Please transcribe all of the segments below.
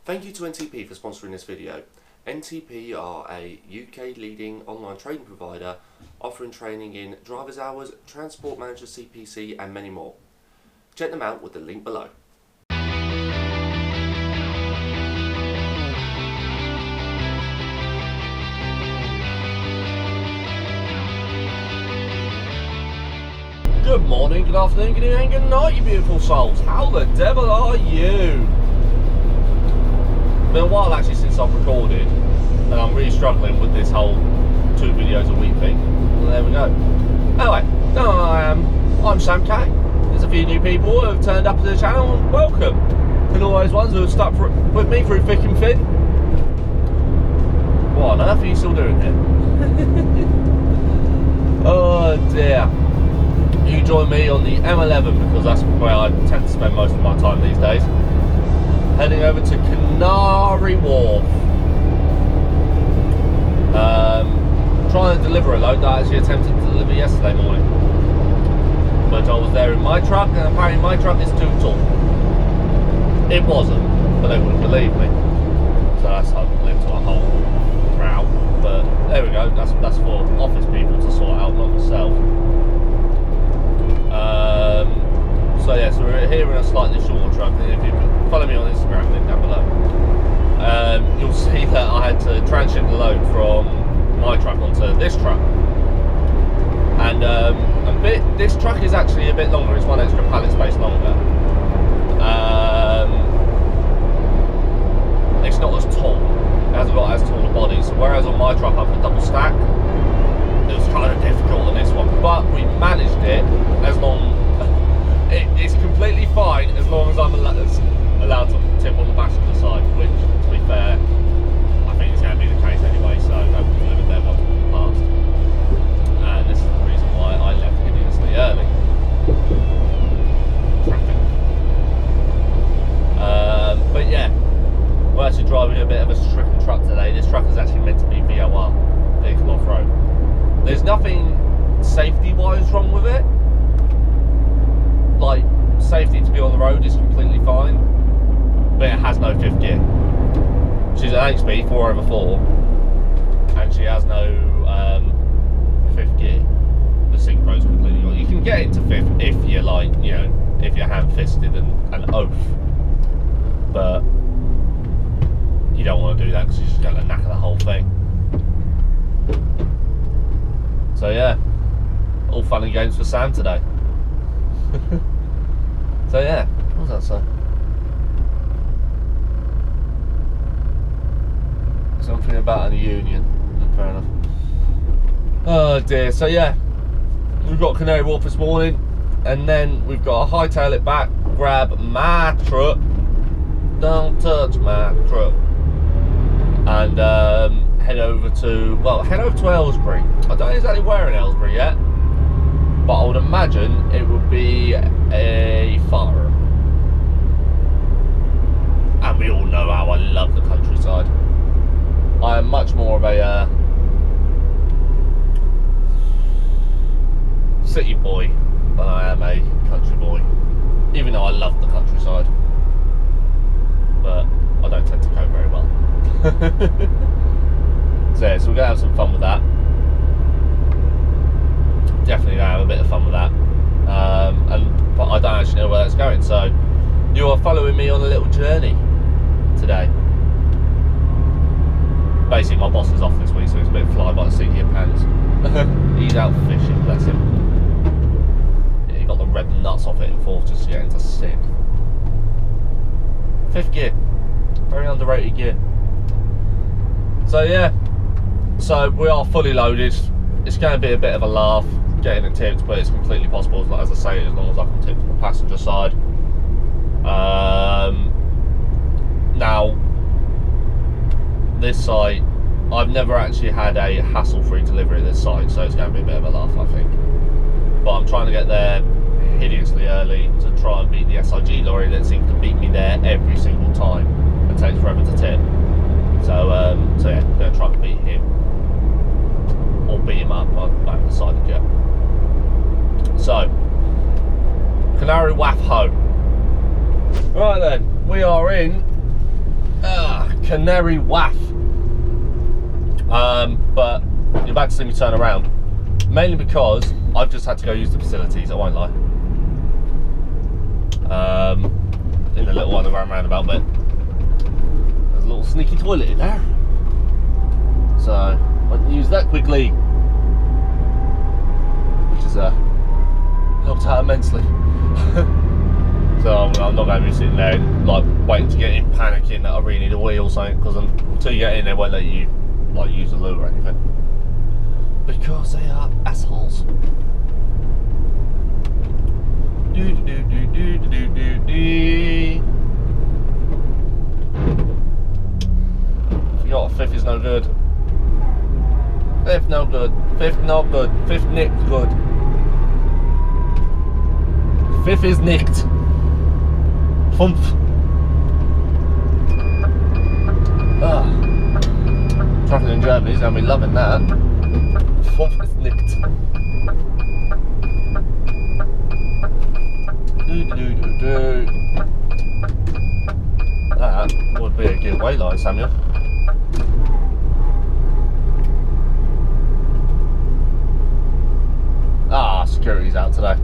Thank you to NTP for sponsoring this video. NTP are a UK leading online training provider offering training in driver's hours, transport manager CPC and many more. Check them out with the link below. Good morning, good afternoon, good evening, good night, you beautiful souls. How the devil are you? It's been a while actually since I've recorded, and I'm really struggling with this whole 2 videos a week thing. Well, there we go. Anyway, I'm SamK. There's a few new people who have turned up to the channel, and welcome. And all those ones who have stuck with me through thick and thin. What on earth are you still doing here? Oh dear. You join me on the M11 because that's where I tend to spend most of my time these days. Heading over to Canary Wharf. Trying to deliver a load that I actually attempted to deliver yesterday morning. But I was there in my truck, and apparently my truck is too tall. It wasn't, but they wouldn't believe me. So that's how it led to a whole row. But there we go, that's for office people to sort out, not myself. So yeah, so we're here in a slightly shorter truck, and if you follow me on Instagram, link down below, you'll see that I had to transship the load from my truck onto this truck, and this truck is actually a bit longer. It's one extra pallet space longer. It's not as tall. It hasn't got as tall a body. So whereas on my truck I've got double stack, it was kind of difficult on this one, but we managed it as long. It's completely fine as long as I'm allowed to tip on the passenger side, which, to be fair, I think it's going to be the case anyway, so no one's living there once we've passed. And this is the reason why I left hideously early. Traffic. But yeah, we're actually driving a bit of a stricken truck today. This truck is actually meant to be VOR, vehicle off-road. There's nothing safety-wise wrong with it. Like, safety to be on the road is completely fine, but it has no fifth gear. She's an 8-speed 4/4, and she has no fifth gear. The synchro's completely gone. You can get into fifth if you're like, you know, if you're ham-fisted and oath, but you don't want to do that because you're just going to knacker the whole thing. So yeah, all fun and games for Sam today. So yeah, what was that say? Something about a union. Fair enough. Oh dear. So yeah, we've got Canary Wharf this morning, and then we've got to hightail it back, grab my truck, don't touch my truck, and head over to Aylesbury. I don't know exactly where in Aylesbury yet, but I would imagine it would be a farm. And we all know how I love the countryside. I am much more of a city boy than I am a country boy, even though I love the countryside, but I don't tend to cope very well. So yeah, so we're going to have some fun with that. Definitely going to have a bit of fun with that, but I don't actually know where that's going, so you are following me on a little journey today. Basically my boss is off this week, so it's a bit fly by the seat of your pants. He's out fishing, bless him. Yeah, he got the red nuts off it in fourth just to get into sixth. Fifth gear, very underrated gear. So yeah, so we are fully loaded. It's going to be a bit of a laugh getting it tipped, but it's completely possible, as I say, as long as I can tip from the passenger side. Now, this site, I've never actually had a hassle-free delivery at this site, so it's going to be a bit of a laugh, I think. But I'm trying to get there hideously early to try and beat the SIG lorry that seems to beat me there every single time and takes forever to tip. So yeah, I'm going to try and beat him. Or beat him up, I haven't decided yet. So, Canary Wharf home. Right then, we are in Canary Wharf. But you're about to see me turn around, mainly because I've just had to go use the facilities, I won't lie. In the little underground roundabout bit, there's a little sneaky toilet in there, so I can use that quickly, which has helped out immensely. So I'm not going to be sitting there like waiting to get in, panicking that I really need a wee or something, because until you get in, they won't let you like use the loo or anything, because they are assholes. Forgot fifth is no good. Fifth no good. Fifth not good. Fifth nicked good. Fifth is nicked. Fump. Traveling in Germany's gonna be loving that. Fump is nicked. That would be a good way line, Samuel. Security's out today.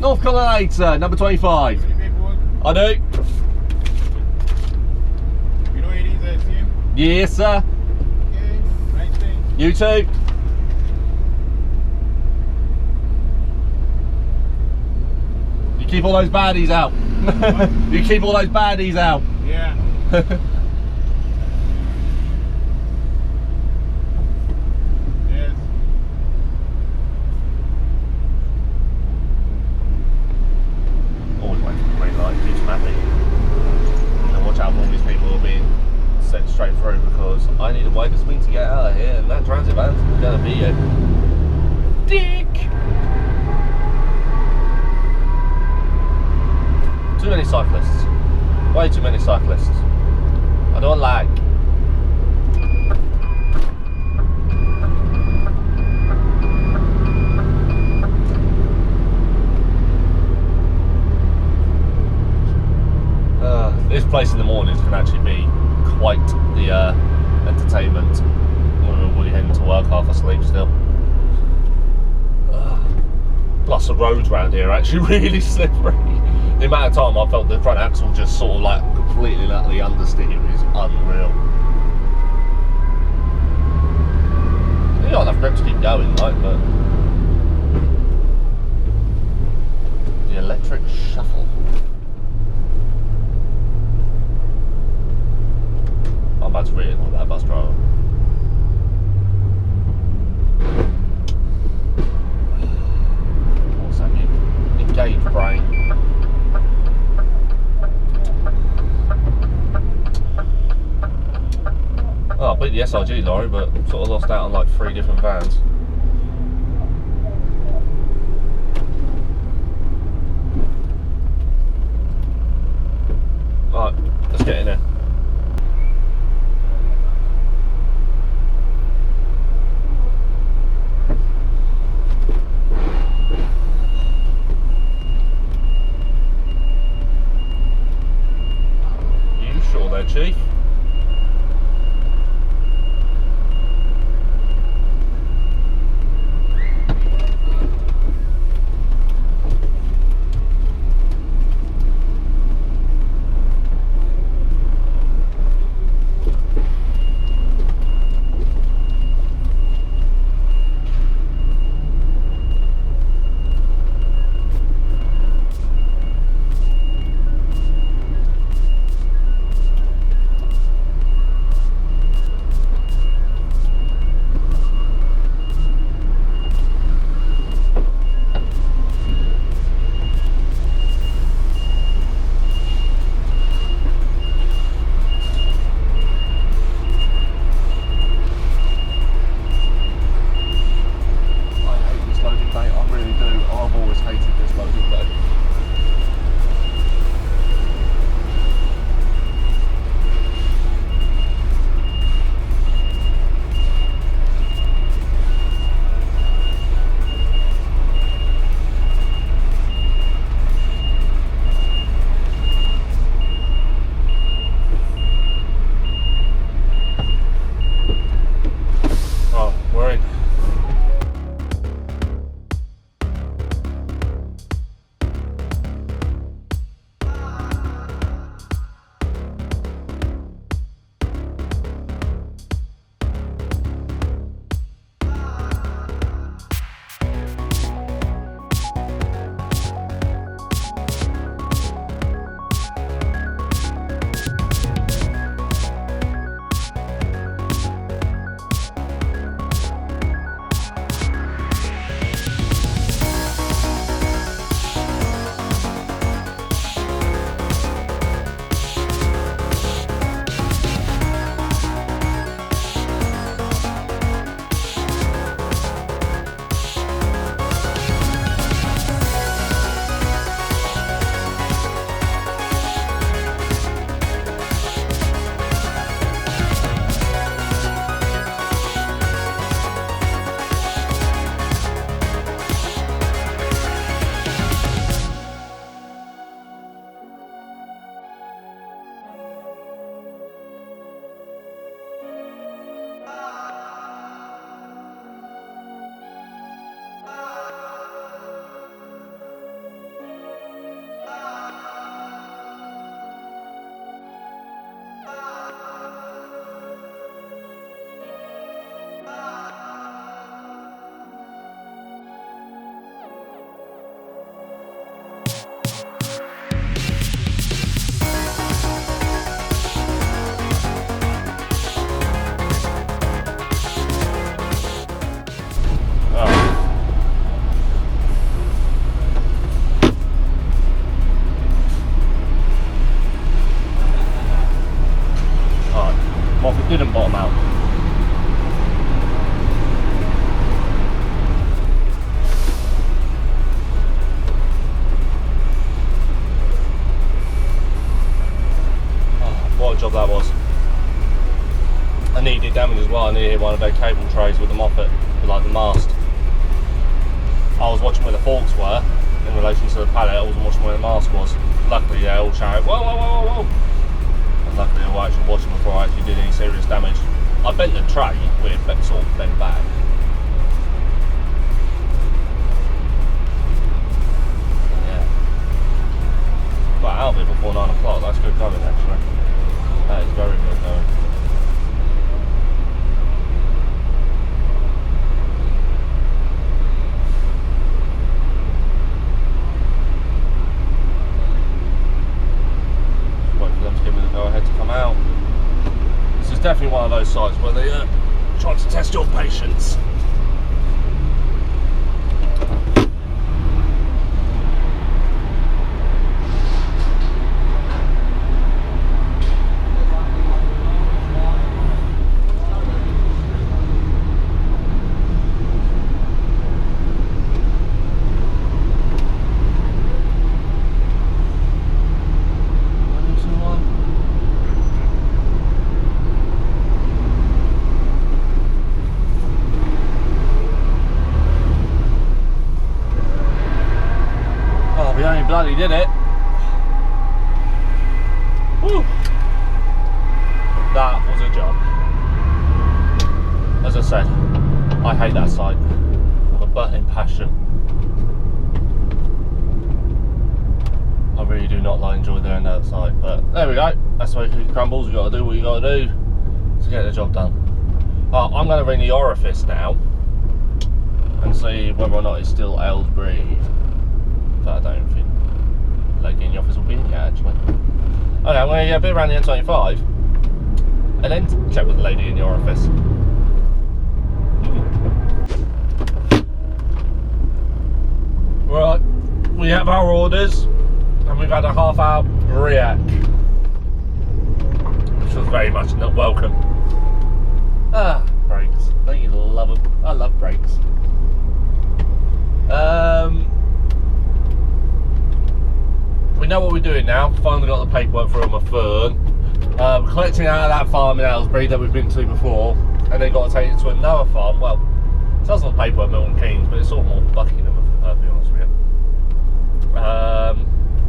North Colonnade, number 25. I do. You know it is, I assume? Yes, sir. Okay, nice thing. You too. You keep all those baddies out. You keep all those baddies out. Yeah. Yes. Always wait for the green light, keeps them happy. And watch out for all these people who are being sent straight through, because I need a wider swing to get out of here, and that transit van's gonna be a dick. Too many cyclists. Way too many cyclists. I don't like. This place in the mornings can actually be quite the entertainment when we're already heading to work half asleep still. Plus the roads around here are actually really slippery. The amount of time I felt the front axle just sort of like completely let the understeer is unreal. You got enough grip to keep going, like, but the electric shuffle. I'm about to really annoy that bus driver. What's that mean? Engage brain. Oh, I beat the SRG lorry, but sort of lost out on like 3 different vans. Right, let's get in there. You sure there, Chief? Didn't bottom out. Oh, what a job that was. I needed damage as well. I needed one of their cable trays with the Moffet, with like the mast. I was watching where the forks were in relation to the pallet. I wasn't watching where the mast was. Luckily, they all shouted, whoa, whoa, whoa, whoa, whoa. And luckily, I was actually watching before I actually did any serious damage. I bent the tray with it sort of bent back. Yeah. Got out of it before 9 o'clock. That's good going, actually. That is very good going. Out. This is definitely one of those sites where they try to test your patience. Bloody did it. Woo. That was a job. As I said, I hate that site with a burning passion. I really do not enjoy doing that site, but there we go. That's the way it crumbles. You got to do what you got to do to get the job done. I'm going to ring the orifice now and see whether or not it's still Aylesbury. But I don't think lady in the office will be in here actually. Okay, I'm going to get a bit around the M25 and then check with the lady in the orifice. Right, we have our orders and we've had a half-hour break, which was very much not welcome. Ah, brakes. Don't you love them? I love brakes. We know what we're doing now. Finally got the paperwork for my fern. We're collecting out of that farm in Aylesbury that we've been to before, and then got to take it to another farm. Well, it says on the paperwork Milton Keynes, but it's sort of more Buckingham, to be honest with you.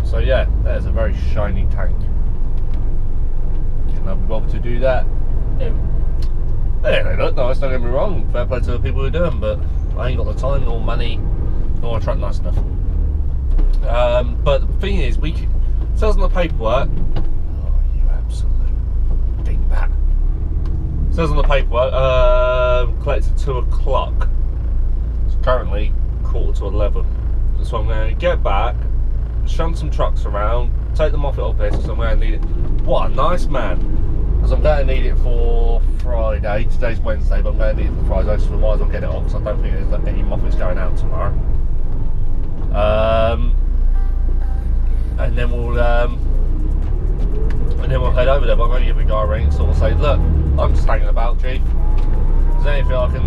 So yeah, there's a very shiny tank. Can I be bothered to do that? Yeah, they look nice, don't get me wrong. Fair play to the people who do them, but I ain't got the time, nor money, nor a truck nice enough. But the thing is, it says on the paperwork, oh, you absolute dingbat. It says on the paperwork, collected 2 o'clock. It's currently 11:15. So I'm going to get back, shunt some trucks around, take the Moffet office, because I'm going to need it. What a nice man. Because I'm going to need it for Friday. Today's Wednesday, but I'm going to need it for Friday, so I might as well get it off, because I don't think there's any Moffets going out tomorrow. And then we'll head over there. But I'm going to give the guy a ring and sort of say, look, I'm just hanging about, Chief. Is there anything I can,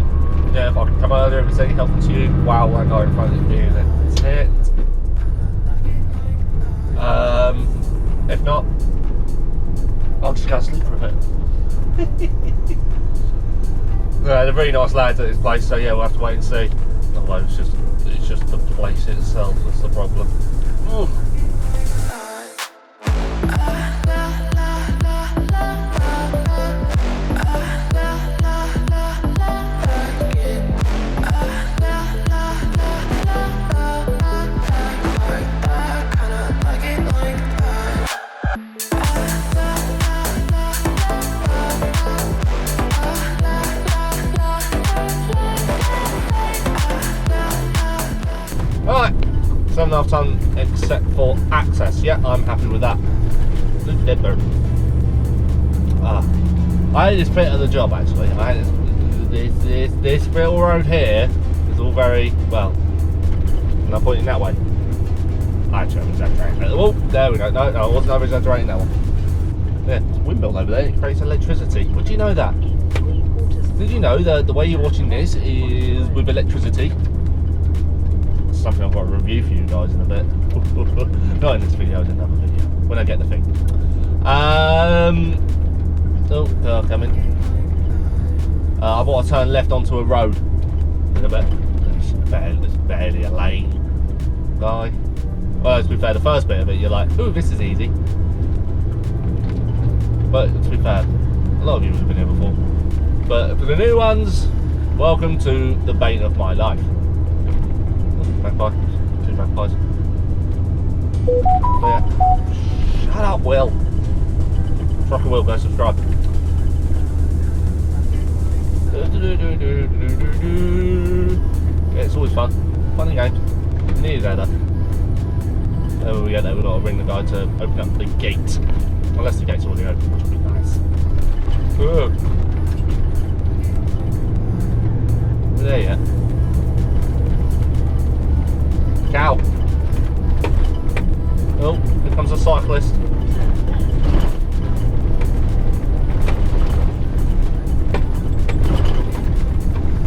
yeah, if I can come earlier, if it's any help to you? Wow, that guy in front of me, that's it. If not, I'll just go to sleep for a bit. Yeah, they're really nice lads at this place, so yeah, we'll have to wait and see. Although it's just the place itself that's the problem. Ooh. Alright, 7.5 ton except for access. Yeah, I'm happy with that. I hate this bit of the job actually. I hate this little road here is all very, well, am I pointing that way? Actually, I'm exaggerating. Oh, there we go. No, I wasn't over exaggerating that one. Yeah, it's a windmill over there. It creates electricity. Did you know that? Did you know that the way you're watching this is with electricity? It's something I've got to review for you guys in a bit. Not in this video, in another video. When I get the thing. Oh, car coming. I want to turn left onto a road in a bit. There's barely a lane. Guy. Well, to be fair, the first bit of it, you're like, ooh, this is easy. But to be fair, a lot of you have been here before. But for the new ones, welcome to the bane of my life. Magpie. 2 magpies. Oh yeah. Shut up, Will. Trucker Will, go subscribe. Yeah, it's always fun. Fun and games. Nearly there though. When we get there, we've got to ring the guy to open up the gate. Unless the gate's already open, which would be nice. Ugh. We're there yet. Cow. Oh, here comes a cyclist.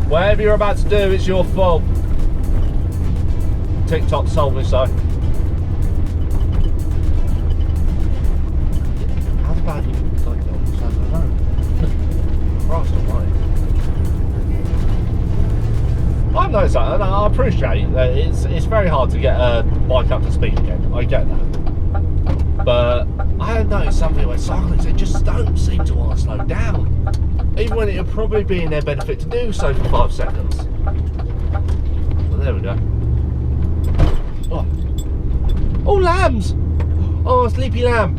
Whatever you're about to do, it's your fault. TikTok told me so. How about you like on the side of the road? Christ almighty. I've noticed that, and I appreciate that it's very hard to get a bike up to speed again. I get that. But I have noticed something where cyclists, they just don't seem to want to slow down. Even when it would probably be in their benefit to do so for 5 seconds. Well, there we go. Oh, oh, lambs! Oh, sleepy lamb.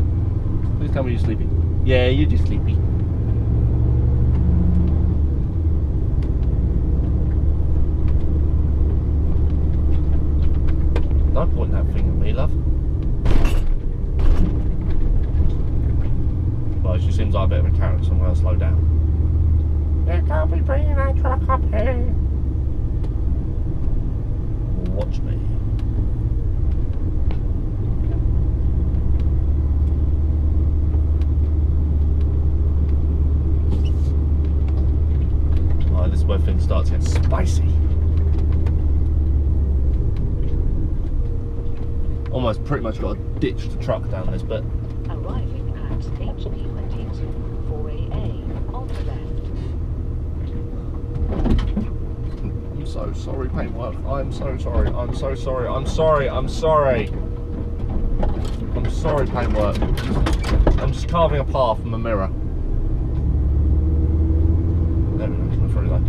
Please tell me you're sleepy. Yeah, you're just sleepy. Don't point that thing at me, love. Well, she seems like a bit of a carrot, so I'm going to slow down. You can't be bringing that truck up here. Watch me. Oh, this is where things start to get spicy. Almost pretty much got to ditch the truck down this bit. Arriving at HP22 4AA on the left. I'm so sorry, paintwork. I'm so sorry. I'm so sorry. I'm sorry. I'm sorry. I'm sorry, paintwork. I'm just carving a path from a mirror. There we go. Coming through that.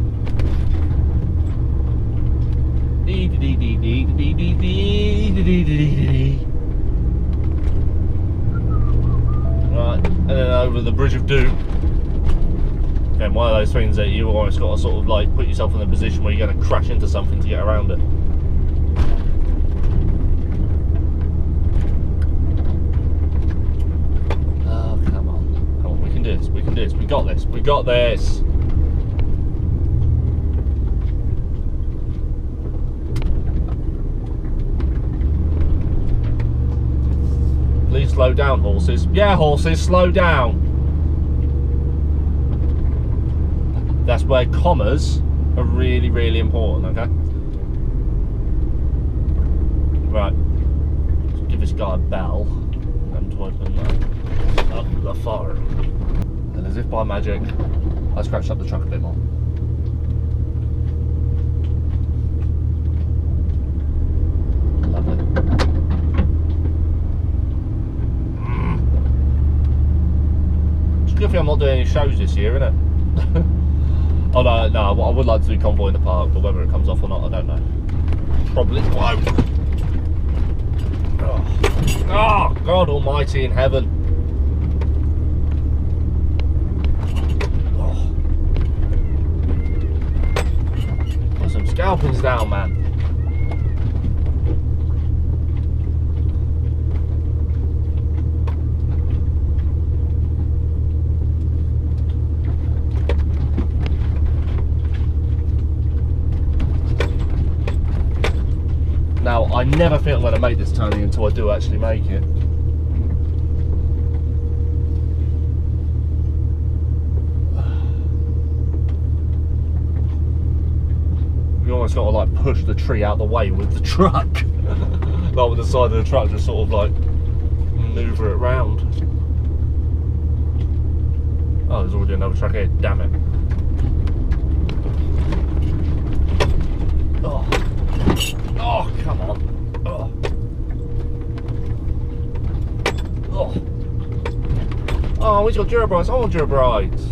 Right, and then over the Bridge of Doom. Again, one of those things that you almost got to sort of like put yourself in a position where you're going to crash into something to get around it. Oh, come on. Come on, we can do this. We can do this. We got this. We got this. Please slow down, horses. Yeah, horses, slow down. That's where commas are really, really important, okay? Right. Let's give this guy a bell and to open up the fire. And as if by magic, I scratched up the truck a bit more. Lovely. It's a good thing I'm not doing any shows this year, isn't it? Oh no, I would like to do convoy in the park, but whether it comes off or not, I don't know. Probably won't. Oh, God almighty in heaven. Oh. Put some scalpings down, man. Now, I never think I'm going to make this turning until I do actually make it. almost got to like push the tree out the way with the truck. Like with the side of the truck, just sort of like maneuver it round. Oh, there's already another truck here, damn it. Oh, oh come on. Oh. Oh. Oh, he's got Durabrites. I want Durabrites.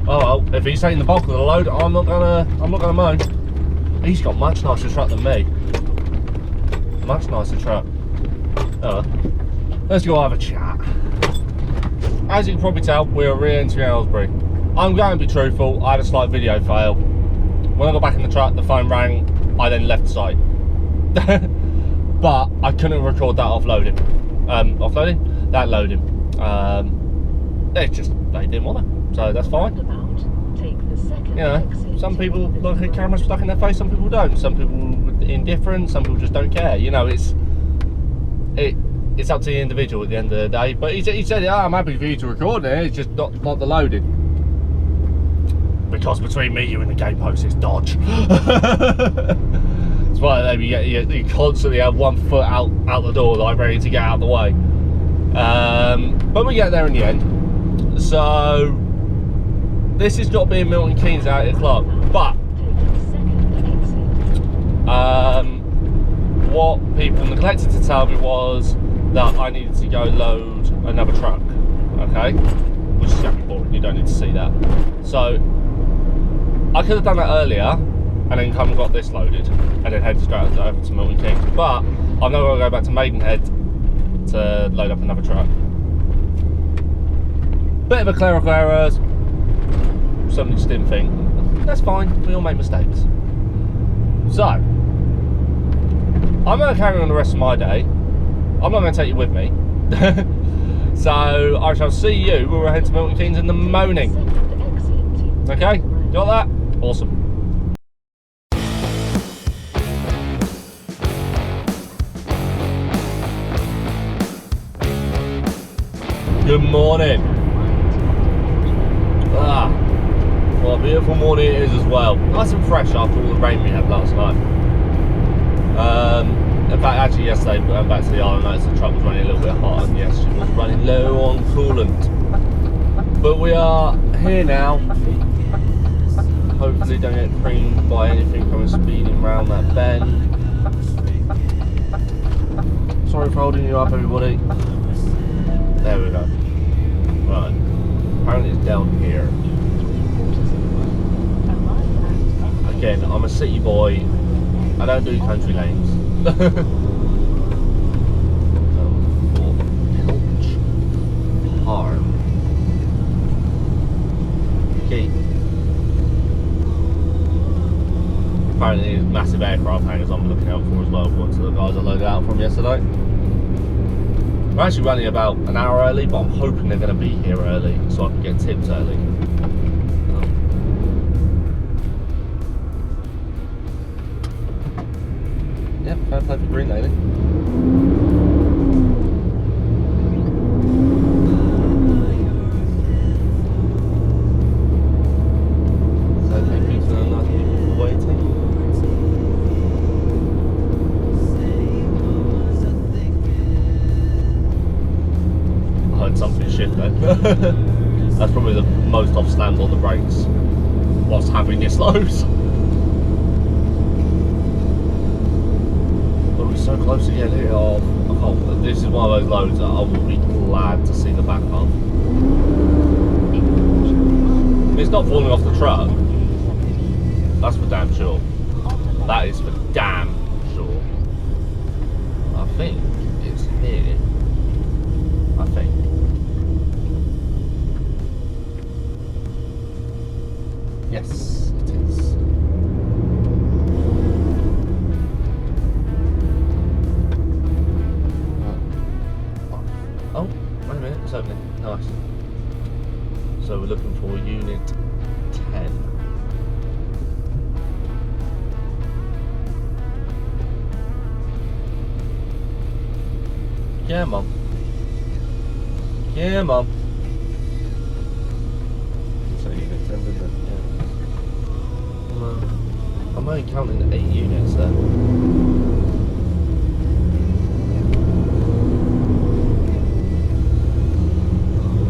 Oh well, if he's taking the bulk of the load, I'm not gonna moan. He's got much nicer truck than me. Much nicer truck. Let's go have a chat. As you can probably tell, we are re-entering Aylesbury. I'm going to be truthful, I had a slight video fail. When I got back in the truck, the phone rang, I then left the site. But I couldn't record that offloading. That loading. They didn't want to, so that's fine. You know, some people like a camera stuck in their face, some people don't. Some people indifferent, some people just don't care. You know, it's up to the individual at the end of the day. But he said, "Yeah, I'm happy for you to record it. It's just not the loading." Because between me, you, and the gatepost, it's dodge. It's why you constantly have 1 foot out the door, like ready to get out of the way. But we get there in the end. So this has got to be in Milton Keynes at 8 o'clock. But what people neglected to tell me was that I needed to go load another truck. Okay, which is going to be boring. You don't need to see that. So I could have done that earlier and then come and got this loaded and then head straight over to Milton Keynes. But I'm now going to go back to Maidenhead to load up another truck. Bit of a clerical error, something just didn't think. That's fine, we all make mistakes. So, I'm going to carry on the rest of my day. I'm not going to take you with me. So, I shall see you when we're heading to Milton Keynes in the morning. Okay, got that? Awesome. Good morning. What a beautiful morning it is as well. Nice and fresh after all the rain we had last night. In fact, actually yesterday, going back to the island, I noticed the truck was running a little bit hot, and yes, she was running low on coolant. But we are here now. Hopefully don't get creamed by anything coming speeding round that bend. Sorry for holding you up, everybody. There we go. Right. Apparently it's down here. Again, I'm a city boy. I don't do country lanes. Hard. Okay. Apparently there's massive aircraft hangars I'm looking out for as well, for the guys I loaded out from yesterday. We're actually running about an hour early, but I'm hoping they're going to be here early so I can get tips early. Yep, fair play for green lady. So thank you to the nice people for waiting. I heard something shift then. That's probably the most I've slammed on the brakes whilst having this load. So close to getting it off. This is one of those loads that I will be glad to see the back of. It's not falling off the truck. That's for damn sure. That is for damn sure. I think it's here. I think. Yes, it is. Oh, wait a minute, it's opening. Nice. So we're looking for unit 10. Yeah, Mum. Yeah, Mum. I'm only counting 8 units there.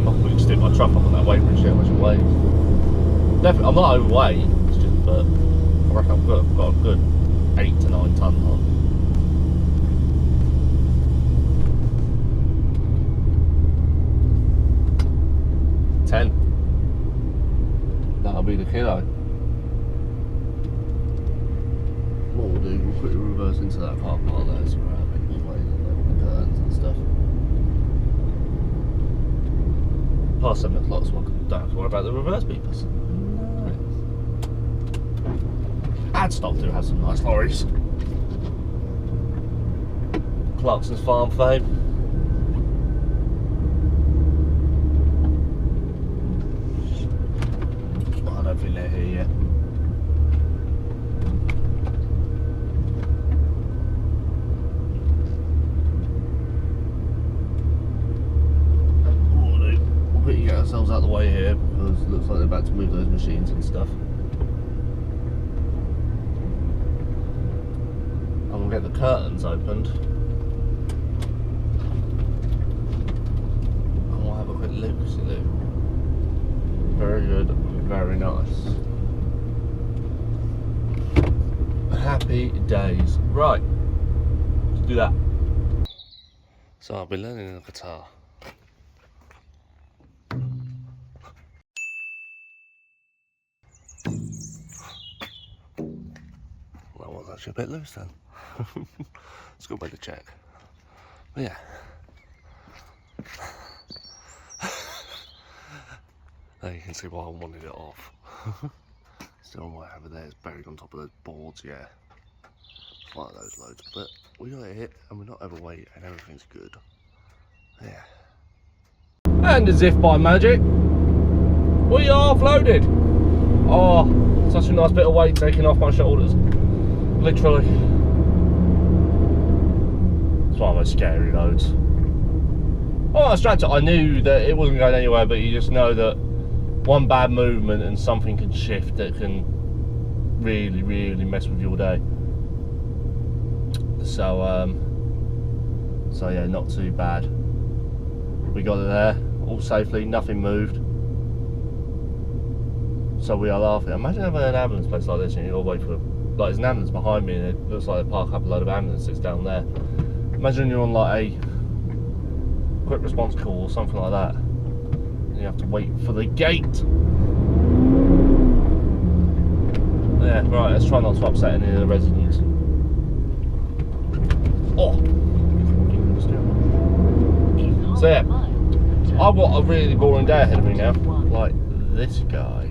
We can stick my truck up on that weight bridge, how much it weighs. Definitely, I'm not overweight, it's just, but I reckon I've got a good 8 to 9 tonnes on. That'll be the kilo. What we'll do, we'll quickly reverse into that car park there, so we're out making the way and the curtains and stuff. Past 7 o'clock, so I don't have to worry about the reverse beepers. Nice. Adstock do have some nice lorries. Clarkson's Farm fame. I don't think they're here yet. We'll quickly get ourselves out of the way here because it looks like they're about to move those machines and stuff. And we'll get the curtains opened. And we'll have a quick look-see-loo. Very good, very nice. Happy days. Right, let's do that. So I'll be learning the guitar. That was actually a bit loose then. It's a good way to check. But yeah. Now you can see why I wanted it off. Still right over there, it's buried on top of those boards, yeah. Like those loads, but we got it hit and we're not overweight and everything's good. Yeah. And as if by magic, we are floated. Oh, such a nice bit of weight taken off my shoulders. Literally. It's one of those scary loads. Oh, I strapped it. I knew that it wasn't going anywhere, but you just know that one bad movement and something can shift that can really, really mess with your day. So yeah, not too bad. We got it there, all safely, nothing moved. So we are laughing. Imagine having an ambulance place like this and you're all waiting for, like there's an ambulance behind me and it looks like they park up a load of ambulances down there. Imagine you're on like a quick response call or something like that. You have to wait for the gate. Yeah, right, let's try not to upset any of the residents. Oh! So yeah, I've got a really boring day ahead of me now. Like this guy.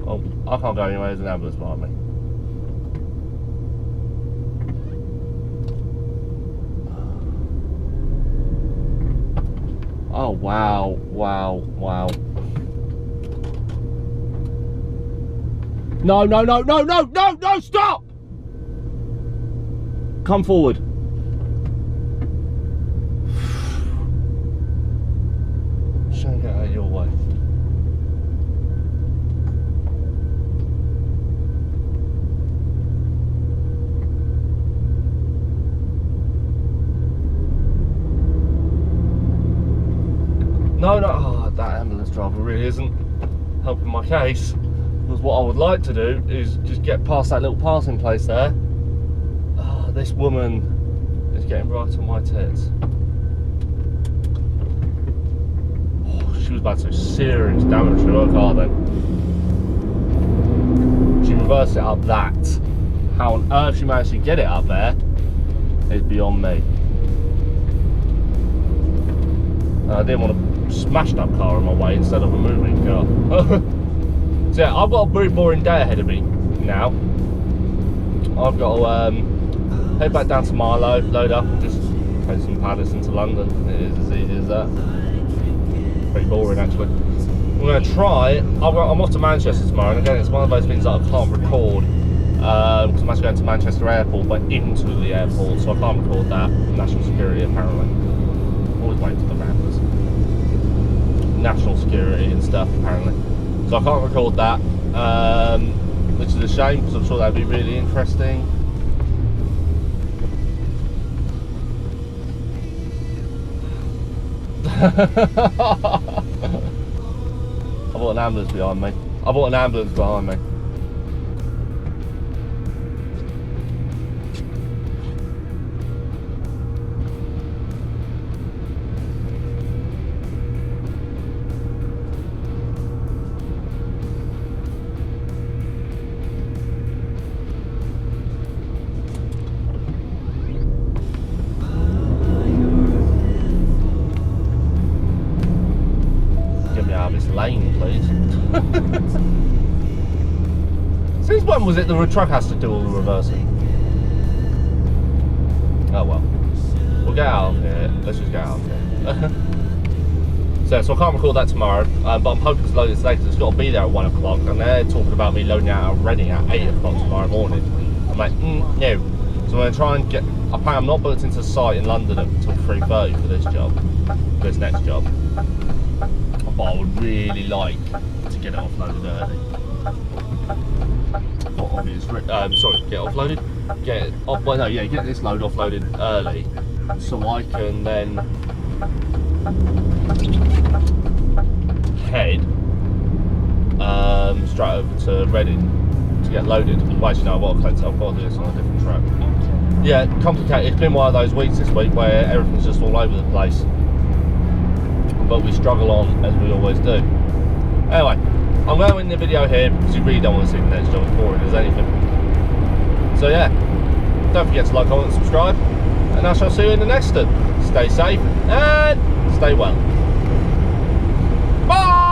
Oh, I can't go anywhere, there's an ambulance behind me. Oh wow, wow, wow. No, no, no, no, no, no, no, stop! Come forward. Shouldn't get out of your way. No, no, oh, that ambulance driver really isn't helping my case. Because what I would like to do is just get past that little passing place there. Oh, this woman is getting right on my tits. Oh, she was about to do serious damage to her car then. She reversed it up that. How on earth she managed to get it up there is beyond me. I didn't want to smash that car in my way instead of a moving car. So yeah, I've got a very boring day ahead of me now. I've got to head back down to Marlow, load up and just take some Paddison to London. It is as easy as that. Pretty boring actually. I'm going to try, I'm off to Manchester tomorrow, and again it's one of those things that I can't record because I'm actually going to Manchester Airport, but into the airport, so I can't record that. National security apparently. Always waiting for the rampers. National security and stuff apparently. So I can't record that. which is a shame because I'm sure that'd be really interesting. I bought an ambulance behind me. Get me out of this lane, please. Since when was it the truck has to do all the reversing? Oh well. We'll get out of here. Let's just get out of here. So I can't record that tomorrow, but I'm hoping to load it today because it's got to be there at 1 o'clock. And they're talking about me loading it out of Reading at 8 o'clock tomorrow morning. I'm like, no. So I'm going to try and get. Apparently, I'm not booked into the site in London until 3:30 for this job, this next job. But I would really like to get it offloaded early. For obvious, sorry, get offloaded. Get it off. Well, no, yeah, get this load offloaded early, so I can then head straight over to Reading to get loaded. Otherwise, you know, I've got to do this on a different track. Yeah, complicated. It's been one of those weeks this week where everything's just all over the place. But we struggle on as we always do. Anyway, I'm going to end the video here because you really don't want to see the next job as boring as anything. So yeah, don't forget to like, comment and subscribe, and I shall see you in the next one. Stay safe and stay well. Bye!